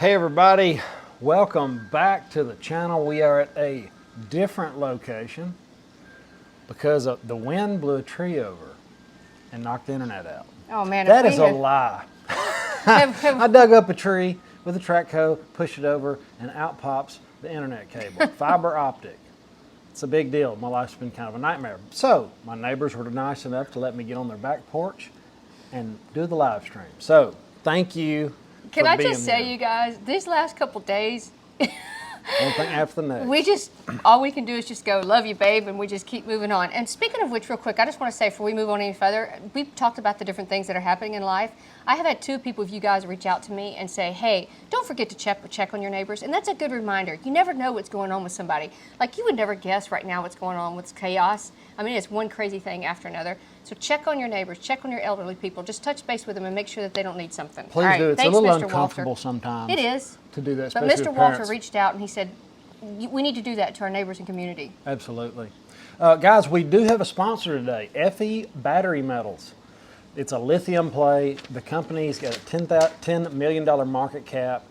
Hey everybody, welcome back to the channel. We are at a different location because the wind blew a tree over and knocked the internet out. Oh man, That is a lie. I dug up a tree with a track hoe, pushed it over, and out pops the internet cable, fiber optic. It's a big deal. My life's been kind of a nightmare. So my neighbors were nice enough to let me get on their back porch and do the live stream. So thank you. Can I just say, you guys, these last couple days, one thing after the next. all we can do is just go, love you, babe, and we just keep moving on. And speaking of which, real quick, I just want to say, before we move on any further, we've talked about the different things that are happening in life. I have had two people of you guys reach out to me and say, hey, don't forget to check on your neighbors. And that's a good reminder. You never know what's going on with somebody. Like, you would never guess right now what's going on with chaos. I mean, it's one crazy thing after another. So check on your neighbors, check on your elderly people. Just touch base with them and make sure that they don't need something. Please do. It's thanks, a little Mr. uncomfortable Walter. sometimes. It is. To do that, but Mr. Walter reached out and he said, we need to do that to our neighbors and community. Absolutely. Guys, we do have a sponsor today, FE Battery Metals. It's a lithium play. The company's got a $10 million market cap.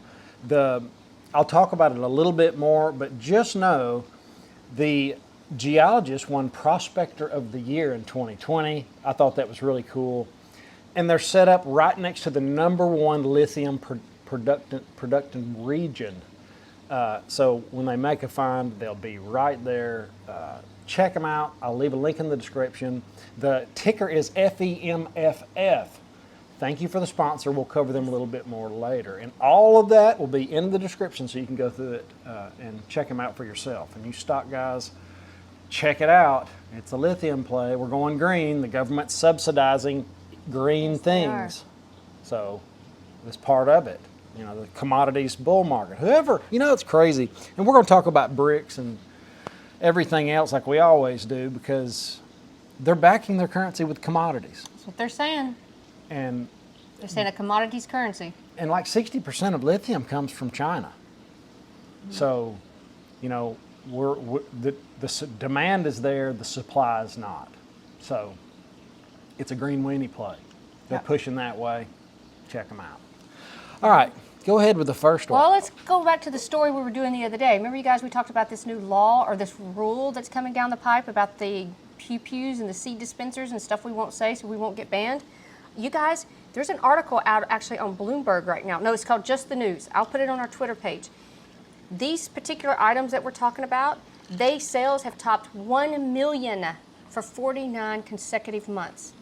I'll talk about it a little bit more, but just know the geologist won Prospector of the Year in 2020. I thought that was really cool. And they're set up right next to the #1 lithium production region. So when they make a find, they'll be right there. Check them out. I'll leave a link in the description. The ticker is FEMFF. Thank you for the sponsor. We'll cover them a little bit more later. And all of that will be in the description so you can go through it and check them out for yourself. And you stock guys, check it out. It's a lithium play. We're going green. The government's subsidizing green things. So it's part of it. You know, the commodities bull market. Whoever, you know, it's crazy. And we're going to talk about BRICS and everything else like we always do because they're backing their currency with commodities. That's what they're saying. And they're saying a commodities currency. And like 60% of lithium comes from China. Mm-hmm. So, you know, the demand is there, the supply is not. So it's a green weenie play. They're pushing that way. Check them out. All right, go ahead with the first one. Well, let's go back to the story we were doing the other day. Remember, you guys, we talked about this new law or this rule that's coming down the pipe about the pew-pews and the seed dispensers and stuff we won't say so we won't get banned. You guys, there's an article out actually on Bloomberg right now. No, it's called Just the News. I'll put it on our Twitter page. These particular items that we're talking about, sales have topped 1 million for 49 consecutive months.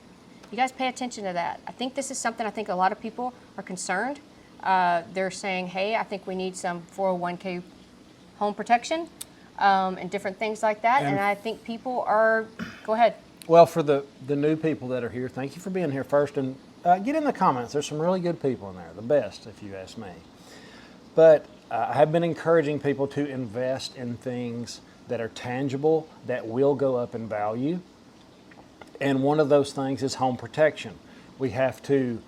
You guys pay attention to that. I think this is something I think a lot of people are concerned. They're saying, hey, I think we need some 401k home protection and different things like that. And I think people are, go ahead. Well, for the new people that are here, thank you for being here first. And get in the comments. There's some really good people in there, the best, if you ask me. But I have been encouraging people to invest in things that are tangible, that will go up in value. And one of those things is home protection. We have to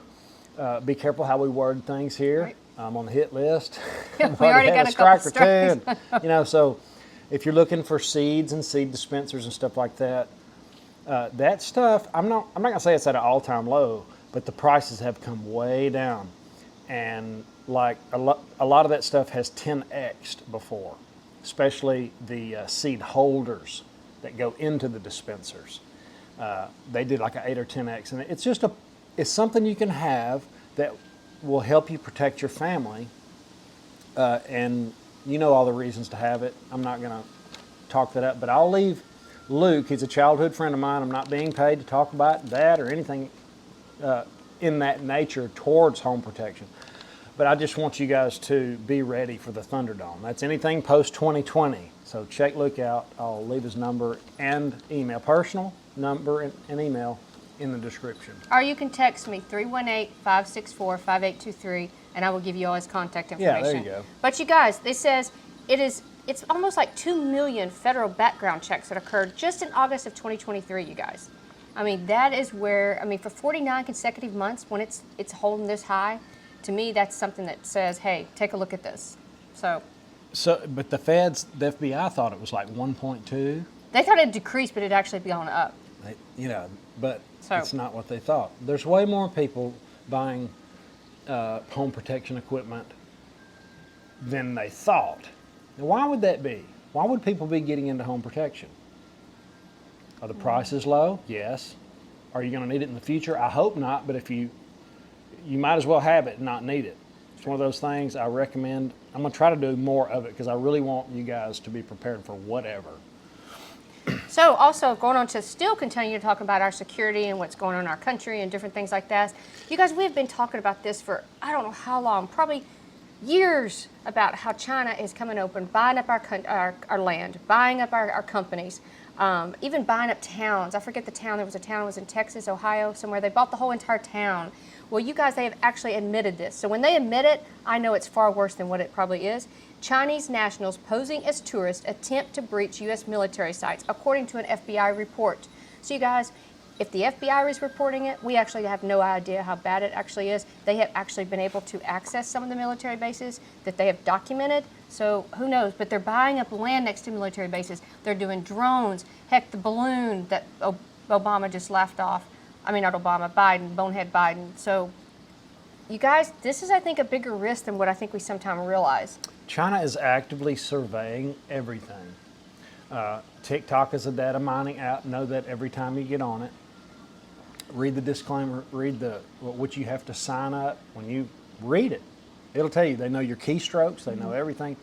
be careful how we word things here. Right. I'm on the hit list. We already got a couple strikes. You know, so if you're looking for seeds and seed dispensers and stuff like that, that stuff, I'm not gonna say it's at an all-time low, but the prices have come way down. And like a lot of that stuff has 10x'd before, especially the seed holders that go into the dispensers. They did like an 8 or 10x, and it's just it's something you can have that will help you protect your family. And you know all the reasons to have it. I'm not going to talk that up, but I'll leave Luke. He's a childhood friend of mine. I'm not being paid to talk about that or anything in that nature towards home protection. But I just want you guys to be ready for the Thunderdome. That's anything post 2020. So check Luke out. I'll leave his number and email, personal number and email in the description. Or you can text me 318-564-5823 and I will give you all his contact information. Yeah, there you go. But you guys, it says it's almost like 2 million federal background checks that occurred just in August of 2023, you guys. I mean, that is where, I mean, for 49 consecutive months when it's holding this high, to me that's something that says, hey, take a look at this. So, but the feds, the FBI thought it was like 1.2. They thought it decreased, but it actually gone up. You know, but it's not what they thought. There's way more people buying home protection equipment than they thought. Now, why would that be? Why would people be getting into home protection? Are the prices low? Yes. Are you going to need it in the future? I hope not, but if you might as well have it and not need it. It's one of those things I recommend. I'm going to try to do more of it because I really want you guys to be prepared for whatever. So also going on to still continue to talk about our security and what's going on in our country and different things like that. You guys, we've been talking about this for I don't know how long, probably years, about how China is coming open, buying up our land, buying up our companies, even buying up towns. I forget the town. There was a town that was in Texas, Ohio, somewhere. They bought the whole entire town. Well, you guys, they have actually admitted this. So when they admit it, I know it's far worse than what it probably is. Chinese nationals posing as tourists attempt to breach U.S. military sites, according to an FBI report. So you guys, if the FBI is reporting it, we actually have no idea how bad it actually is. They have actually been able to access some of the military bases that they have documented. So who knows? But they're buying up land next to military bases. They're doing drones. Heck, the balloon that Obama just laughed off. I mean, not Obama, Biden, bonehead Biden. So you guys, this is, I think, a bigger risk than what I think we sometimes realize. China is actively surveying everything. TikTok is a data mining app. Know that every time you get on it. Read the disclaimer, read what you have to sign up. When you read it, it'll tell you. They know your keystrokes, they know everything.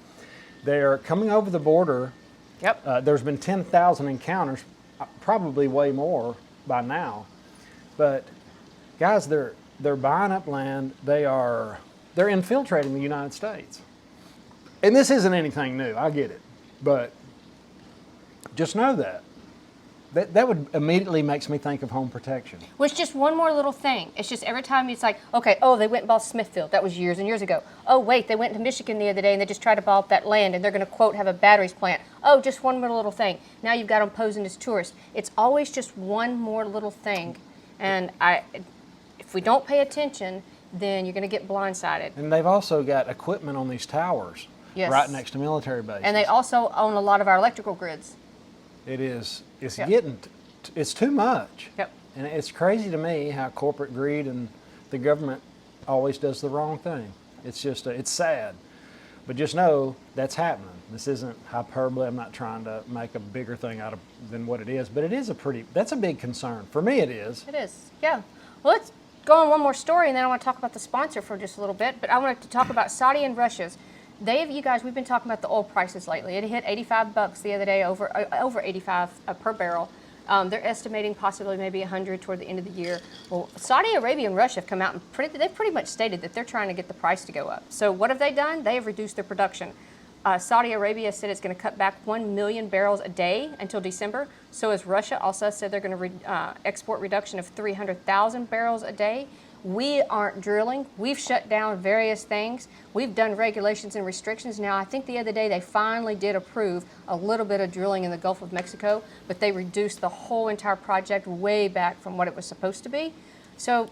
They're coming over the border. Yep. There's been 10,000 encounters, probably way more by now. But guys, they're buying up land. They're infiltrating the United States. And this isn't anything new, I get it. But just know that. That would immediately makes me think of home protection. Well, it's just one more little thing. It's just every time it's like, okay, oh, they went and bought Smithfield. That was years and years ago. Oh, wait, they went to Michigan the other day and they just tried to buy up that land and they're going to, quote, have a batteries plant. Oh, just one more little thing. Now you've got them posing as tourists. It's always just one more little thing. And if we don't pay attention, then you're going to get blindsided. And they've also got equipment on these towers right next to military bases. And they also own a lot of our electrical grids. It is. It's Yep. it's too much. Yep. And it's crazy to me how corporate greed and the government always does the wrong thing. It's just, it's sad. But just know that's happening. This isn't hyperbole. I'm not trying to make a bigger thing out of than what it is. But it is that's a big concern. For me, it is. It is, yeah. Well, let's go on one more story, and then I want to talk about the sponsor for just a little bit. But I wanted to talk about Saudi and Russia's. You guys, we've been talking about the oil prices lately. It hit $85 the other day, over 85 per barrel. They're estimating possibly maybe 100 toward the end of the year. Well, Saudi Arabia and Russia have come out and they've pretty much stated that they're trying to get the price to go up. So what have they done? They have reduced their production. Saudi Arabia said it's going to cut back 1 million barrels a day until December. So has Russia also said they're going to export reduction of 300,000 barrels a day. We aren't drilling. We've shut down various things. We've done regulations and restrictions. Now, I think the other day they finally did approve a little bit of drilling in the Gulf of Mexico, but they reduced the whole entire project way back from what it was supposed to be. So,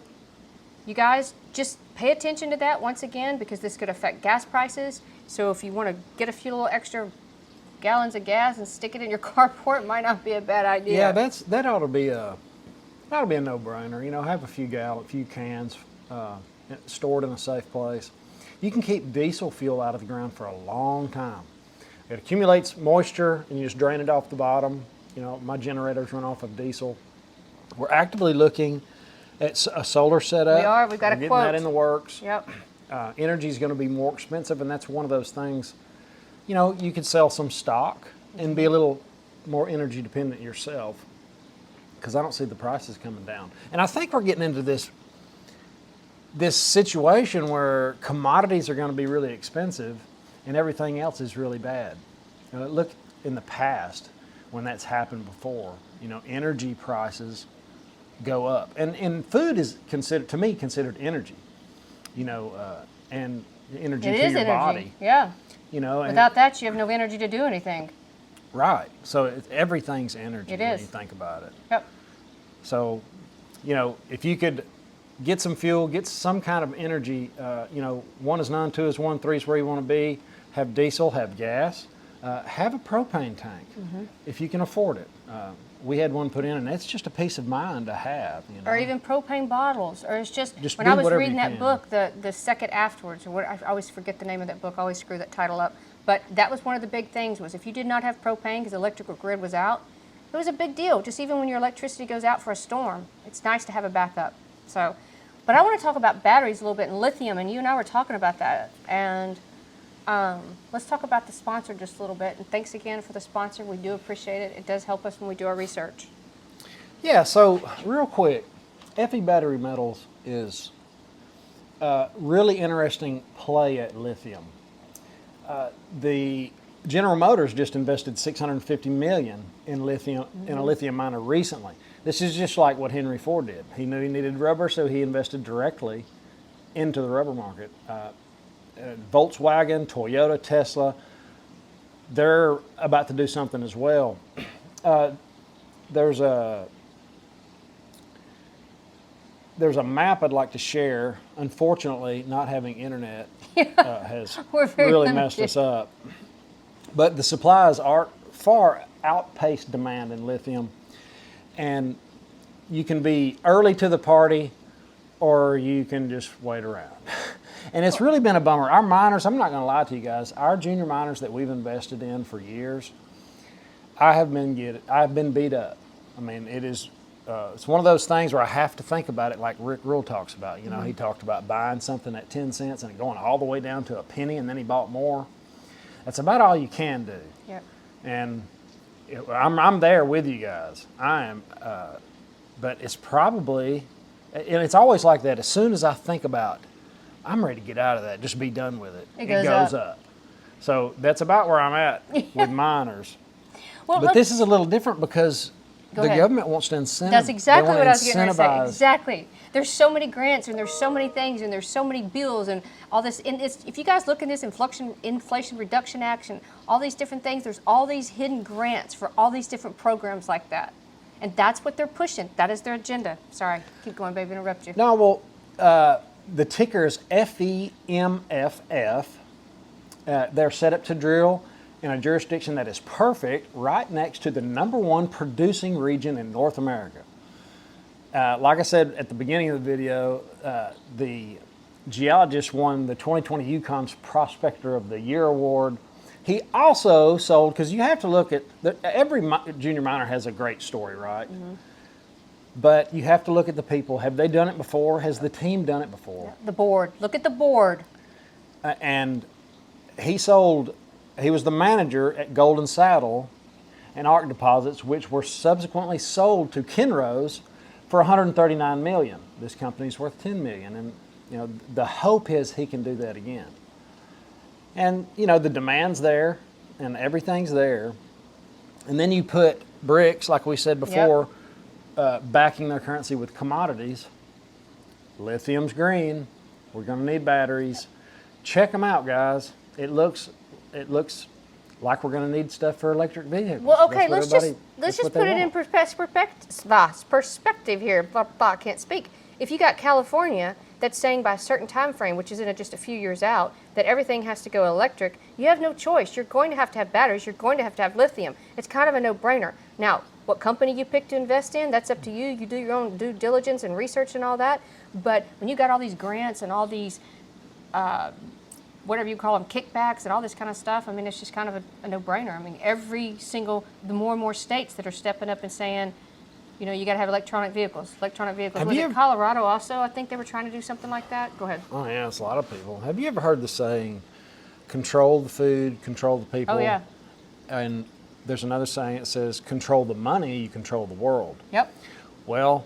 you guys, just pay attention to that once again, because this could affect gas prices. So if you want to get a few little extra gallons of gas and stick it in your carport, it might not be a bad idea. Yeah, that ought to be a no-brainer. You know, have a few cans stored in a safe place. You can keep diesel fuel out of the ground for a long time. It accumulates moisture, and you just drain it off the bottom. You know, my generators run off of diesel. We're actively looking at a solar setup. We are. We've got a getting quote. that in the works. Yep. Energy is going to be more expensive, and that's one of those things. You know, you could sell some stock and be a little more energy dependent yourself, because I don't see the prices coming down. And I think we're getting into this situation where commodities are going to be really expensive and everything else is really bad. You know, look in the past when that's happened before. You know, energy prices go up, and food is considered energy. You know, and energy It to is your energy. body. Yeah. You know, and Without that, you have no energy to do anything. right. So everything's energy It when is. you think about it. Yep. So, you know, if you could get some fuel, get some kind of energy, you know, one is none, two is one, three is where you want to be. Have diesel, have gas. have a propane tank if you can afford it. We had one put in, and it's just a peace of mind to have. You know? Or even propane bottles, or it's just when do I was whatever reading you that can. book, the Second Afterwards, or what, I always forget the name of that book. I always screw that title up. But that was one of the big things was if you did not have propane because the electrical grid was out, it was a big deal. Just even when your electricity goes out for a storm, it's nice to have a backup. So, but I want to talk about batteries a little bit and lithium, and you and I were talking about that. And let's talk about the sponsor just a little bit. And thanks again for the sponsor. We do appreciate it. It does help us when we do our research. Yeah, so real quick, Fe Battery Metals is a really interesting play at lithium. The General Motors just invested $650 million in lithium in a lithium miner recently. This is just like what Henry Ford did. He knew he needed rubber, so he invested directly into the rubber market. Volkswagen, Toyota, Tesla, they're about to do something as well. There's a map I'd like to share. Unfortunately, not having internet has really messed us up. But the supplies are far outpaced demand in lithium. And you can be early to the party or you can just wait around. And it's really been a bummer. Our miners, I'm not going to lie to you guys, our junior miners that we've invested in for years, I've been beat up. I mean, it's one of those things where I have to think about it like Rick Rule talks about. You know, he talked about buying something at 10 cents and going all the way down to a penny, and then he bought more. That's about all you can do. Yep. And I'm there with you guys. I am, but it's probably, and it's always like that. As soon as I think about, I'm ready to get out of that, just be done with it. It goes up. So that's about where I'm at with miners. Well, But this is a little different because Go the ahead. government wants to incentivize. That's exactly what I was getting ready to say. incentivize- Exactly. There's so many grants and there's so many things and there's so many bills and all this. And if you guys look in this Inflation Reduction Act and all these different things, there's all these hidden grants for all these different programs like that. And that's what they're pushing. That is their agenda. Sorry. Keep going, baby. Interrupt you. No, well, the ticker is FEMFF. They're set up to drill in a jurisdiction that is perfect right next to the #1 producing region in North America. Like I said at the beginning of the video, the geologist won the 2020 Yukon's Prospector of the Year award. He also sold, because you have to look at, every junior miner has a great story, right? Mm-hmm. But you have to look at the people. Have they done it before? Has the team done it before? The board. Look at the board. And he was the manager at Golden Saddle and Arc Deposits, which were subsequently sold to Kinross for $139 million. This company's worth $10 million, and you know the hope is he can do that again. And you know the demand's there, and everything's there, and then you put BRICS, like we said before, backing their currency with commodities. Lithium's green. We're going to need batteries. Check them out, guys. It looks like we're going to need stuff for electric vehicles. Well, okay, let's just put it in perspective here. Blah, blah, I can't speak. If you got California that's saying by a certain time frame, which is in just a few years out, that everything has to go electric, you have no choice. You're going to have batteries. You're going to have lithium. It's kind of a no-brainer. Now, what company you pick to invest in, that's up to you. You do your own due diligence and research and all that. But when you got all these grants and all these whatever you call them, kickbacks and all this kind of stuff, I mean, it's just kind of a no-brainer. I mean, the more and more states that are stepping up and saying, you know, you got to have electronic vehicles. Was it Colorado also? I think they were trying to do something like that. Go ahead. Oh, yeah, it's a lot of people. Have you ever heard the saying, control the food, control the people? Oh, yeah. And there's another saying that says, control the money, you control the world. Yep. Well,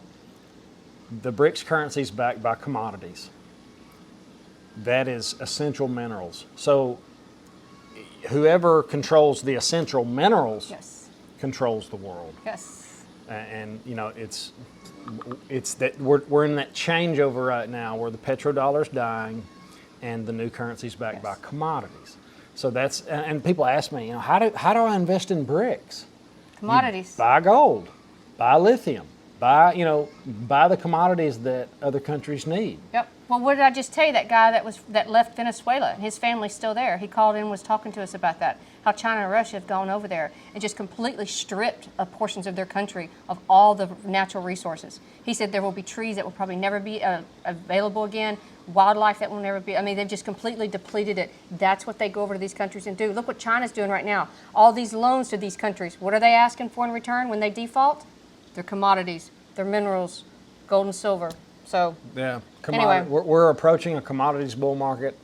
the BRICS currency is backed by commodities. That is essential minerals. So whoever controls the essential minerals controls the world. Yes. And you know, it's that we're in that changeover right now where the petrodollar's dying and the new currency's backed by commodities. So that's, and people ask me, you know, how do I invest in BRICS? Commodities. You buy gold, buy lithium, buy the commodities that other countries need. Yep. Well, what did I just tell you? That guy that left Venezuela, his family's still there. He called in and was talking to us about that. How China and Russia have gone over there and just completely stripped portions of their country of all the natural resources. He said there will be trees that will probably never be available again, wildlife that will never be. I mean, they've just completely depleted it. That's what they go over to these countries and do. Look what China's doing right now. All these loans to these countries. What are they asking for in return when they default? Their commodities, their minerals, gold and silver. So yeah, anyway. We're approaching a commodities bull market.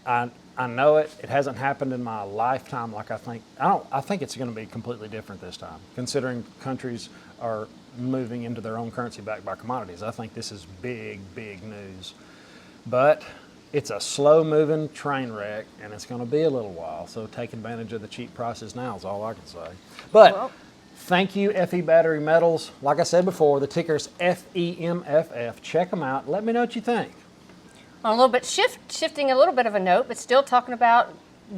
I know it. It hasn't happened in my lifetime. Like I think it's going to be completely different this time, considering countries are moving into their own currency backed by commodities. I think this is big, big news. But it's a slow-moving train wreck, and it's going to be a little while. So take advantage of the cheap prices now is all I can say. But thank you, FE Battery Metals. Like I said before, the ticker's FEMFF. Check them out. Let me know what you think. On a little bit shifting a little bit of a note, but still talking about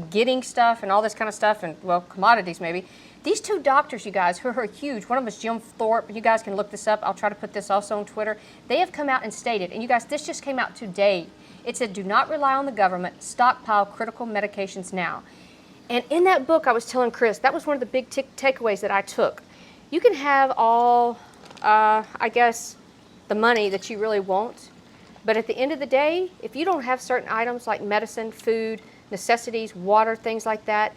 getting stuff and all this kind of stuff and, well, commodities maybe. These two doctors, you guys, who are huge, one of them is Jim Thorpe. You guys can look this up. I'll try to put this also on Twitter. They have come out and stated, and you guys, this just came out today. It said, do not rely on the government. Stockpile critical medications now. And in that book, I was telling Chris, that was one of the big takeaways that I took. You can have all, I guess, the money that you really want. But at the end of the day, if you don't have certain items like medicine, food, necessities, water, things like that,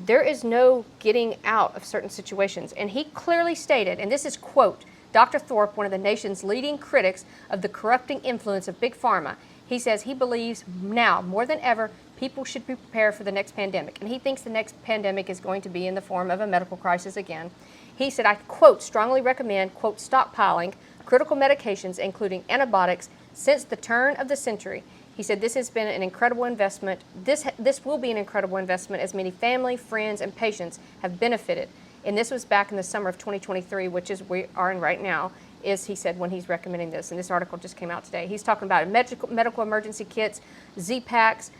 there is no getting out of certain situations. And he clearly stated, and this is quote, Dr. Thorpe, one of the nation's leading critics of the corrupting influence of Big Pharma, he says he believes now more than ever people should be prepared for the next pandemic. And he thinks the next pandemic is going to be in the form of a medical crisis again. He said, I quote, strongly recommend, quote, stockpiling critical medications, including antibiotics, since the turn of the century. He said this has been an incredible investment. This will be an incredible investment as many family, friends, and patients have benefited. And this was back in the summer of 2023, which is we are in right now, is he said when he's recommending this. And this article just came out today. He's talking about medical emergency kits, Z-packs,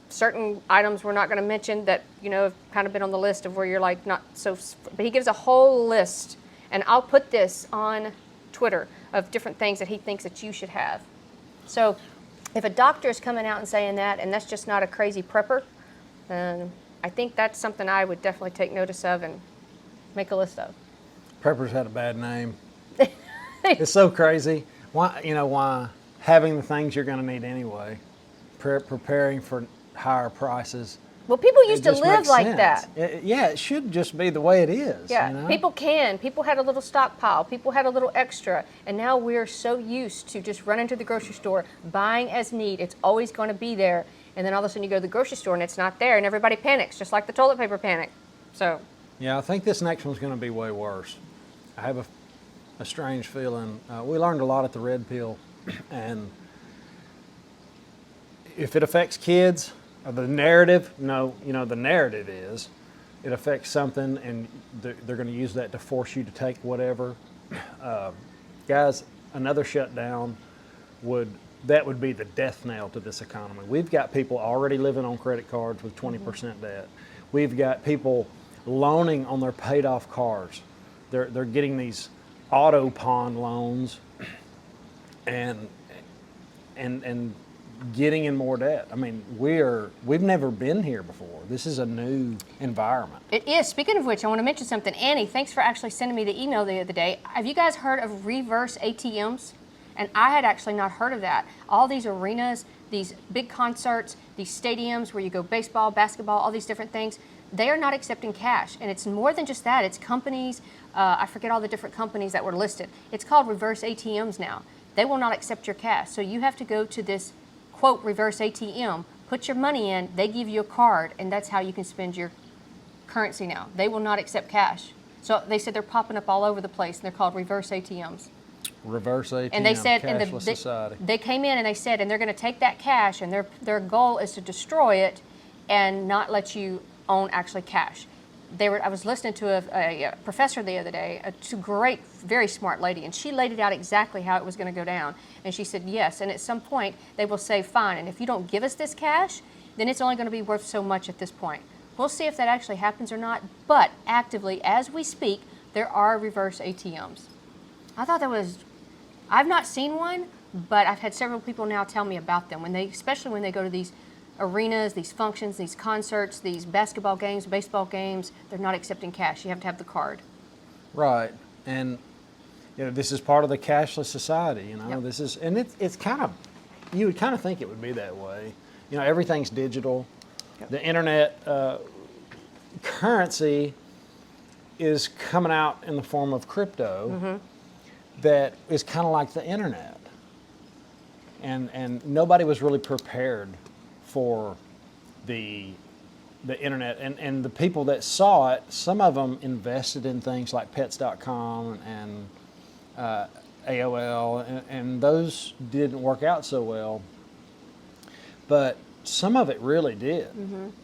certain items we're not going to mention that, you know, have kind of been on the list of where you're like not so, but he gives a whole list. And I'll put this on Twitter of different things that he thinks that you should have. So if a doctor is coming out and saying that, and that's just not a crazy prepper, I think that's something I would definitely take notice of and make a list of. Preppers had a bad name. It's so crazy. Why having the things you're going to need anyway, preparing for higher prices. Well, people used to live like that. It should just be the way it is. Yeah, you know? People had a little stockpile. People had a little extra. And now we're so used to just running to the grocery store, buying as need. It's always going to be there. And then all of a sudden you go to the grocery store and it's not there and everybody panics, just like the toilet paper panic. So. Yeah, I think this next one's going to be way worse. I have a strange feeling. We learned a lot at the Red Pill. And if it affects kids, the narrative, the narrative is it affects something and they're going to use that to force you to take whatever. Guys, another shutdown would be the death knell to this economy. We've got people already living on credit cards with 20% debt. We've got people loaning on their paid off cars. They're getting these auto pawn loans and getting in more debt. I mean, we've never been here before. This is a new environment. It is. Speaking of which, I want to mention something. Annie, thanks for actually sending me the email the other day. Have you guys heard of reverse ATMs? And I had actually not heard of that. All these arenas, these big concerts, these stadiums where you go baseball, basketball, all these different things, they are not accepting cash. And it's more than just that. It's companies, I forget all the different companies that were listed. It's called reverse ATMs now. They will not accept your cash. So you have to go to this quote, reverse ATM, put your money in, they give you a card, and that's how you can spend your currency now. They will not accept cash. So they said they're popping up all over the place, and they're called reverse ATMs. Reverse ATM, and they said, cashless society. They came in and they said, and they're going to take that cash, and their goal is to destroy it and not let you own actually cash. I was listening to a professor the other day, a great, very smart lady, and she laid it out exactly how it was going to go down. And she said, yes, and at some point they will say, fine, and if you don't give us this cash, then it's only going to be worth so much at this point. We'll see if that actually happens or not, but actively, as we speak, there are reverse ATMs. I thought that was, I've not seen one, but I've had several people now tell me about them. Especially when they go to these arenas, these functions, these concerts, these basketball games, baseball games, they're not accepting cash. You have to have the card. Right. And this is part of the cashless society, Yep. This is, and it's kind of, you would kind of think it would be that way. Everything's digital. Yep. The internet currency is coming out in the form of crypto that is kind of like the internet. And nobody was really prepared for the internet. And the people that saw it, some of them invested in things like pets.com and AOL, and those didn't work out so well. But some of it really did.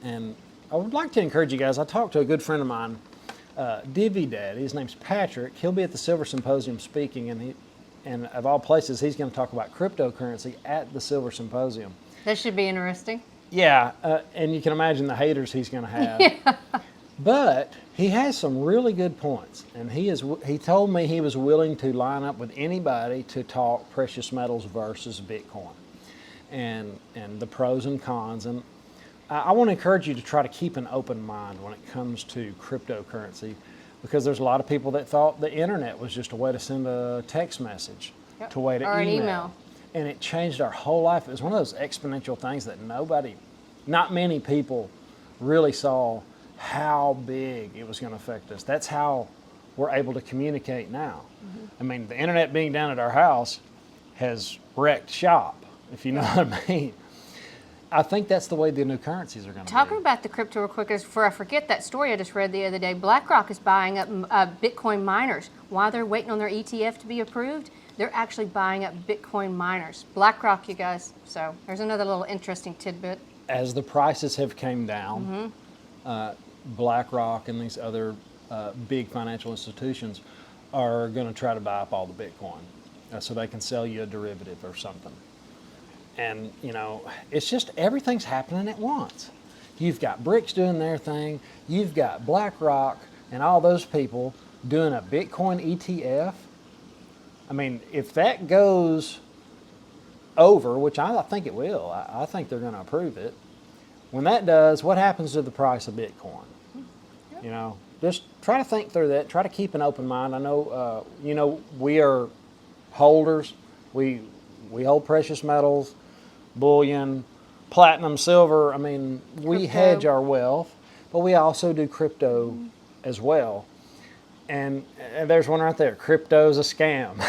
And I would like to encourage you guys. I talked to a good friend of mine, Divvy Daddy. His name's Patrick. He'll be at the Silver Symposium speaking, and of all places, he's going to talk about cryptocurrency at the Silver Symposium. That should be interesting. Yeah, and you can imagine the haters he's going to have. Yeah. But he has some really good points, and he told me he was willing to line up with anybody to talk precious metals versus Bitcoin, and the pros and cons. And I want to encourage you to try to keep an open mind when it comes to cryptocurrency, because there's a lot of people that thought the internet was just a way to send a text message, Yep. to way to Or an email. email. And it changed our whole life. It was one of those exponential things that not many people really saw how big it was going to affect us. That's how we're able to communicate now. I mean, the internet being down at our house has wrecked shop, if you know what I mean. I think that's the way the new currencies are going to be. Talking about the crypto real quick, before I forget that story I just read the other day, BlackRock is buying up Bitcoin miners. While they're waiting on their ETF to be approved, they're actually buying up Bitcoin miners. BlackRock, you guys. So there's another little interesting tidbit. As the prices have came down, BlackRock and these other big financial institutions are going to try to buy up all the Bitcoin so they can sell you a derivative or something. And, it's just everything's happening at once. You've got BRICS doing their thing. You've got BlackRock and all those people doing a Bitcoin ETF. I mean, if that goes over, which I think it will, I think they're going to approve it. When that does, what happens to the price of Bitcoin? Just try to think through that. Try to keep an open mind. I know, we are holders. We hold precious metals, bullion, platinum, silver. I mean, we Crypto. hedge our wealth, but we also do crypto as well. And there's one right there. Crypto's a scam.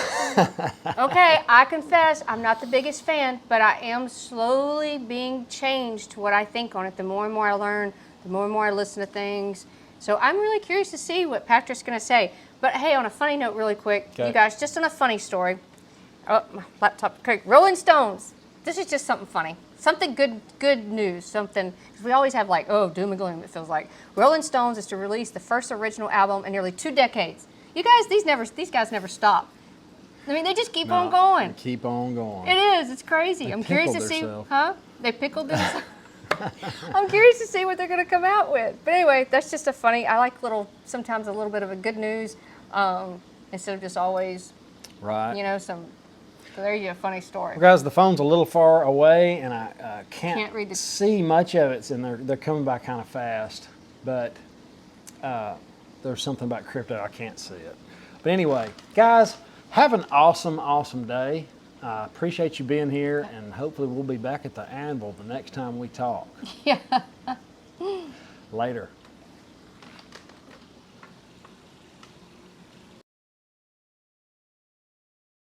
Okay, I confess, I'm not the biggest fan, but I am slowly being changed to what I think on it. The more and more I learn, the more and more I listen to things. So I'm really curious to see what Patrick's going to say. But hey, on a funny note really quick, Okay. you guys, just on a funny story. Oh, my laptop. Okay, Rolling Stones. This is just something funny. Something good news. Something, because we always have doom and gloom, it feels like. Rolling Stones is to release the first original album in nearly 2 decades. You guys, these guys never stop. I mean, they just keep on going. Keep on going. It is. It's crazy. They I'm curious to pickled see. theirself. Huh? They pickled themselves. I'm curious to see what they're going to come out with. But anyway, that's just I like sometimes a little bit of a good news instead of just always, Right. So there you go, funny story. Well, guys, the phone's a little far away, and I Can't read the- see much of it, and they're coming by kind of fast. But there's something about crypto, I can't see it. But anyway, guys, have an awesome day. Appreciate you being here, and hopefully we'll be back at the anvil the next time we talk. Yeah. Later.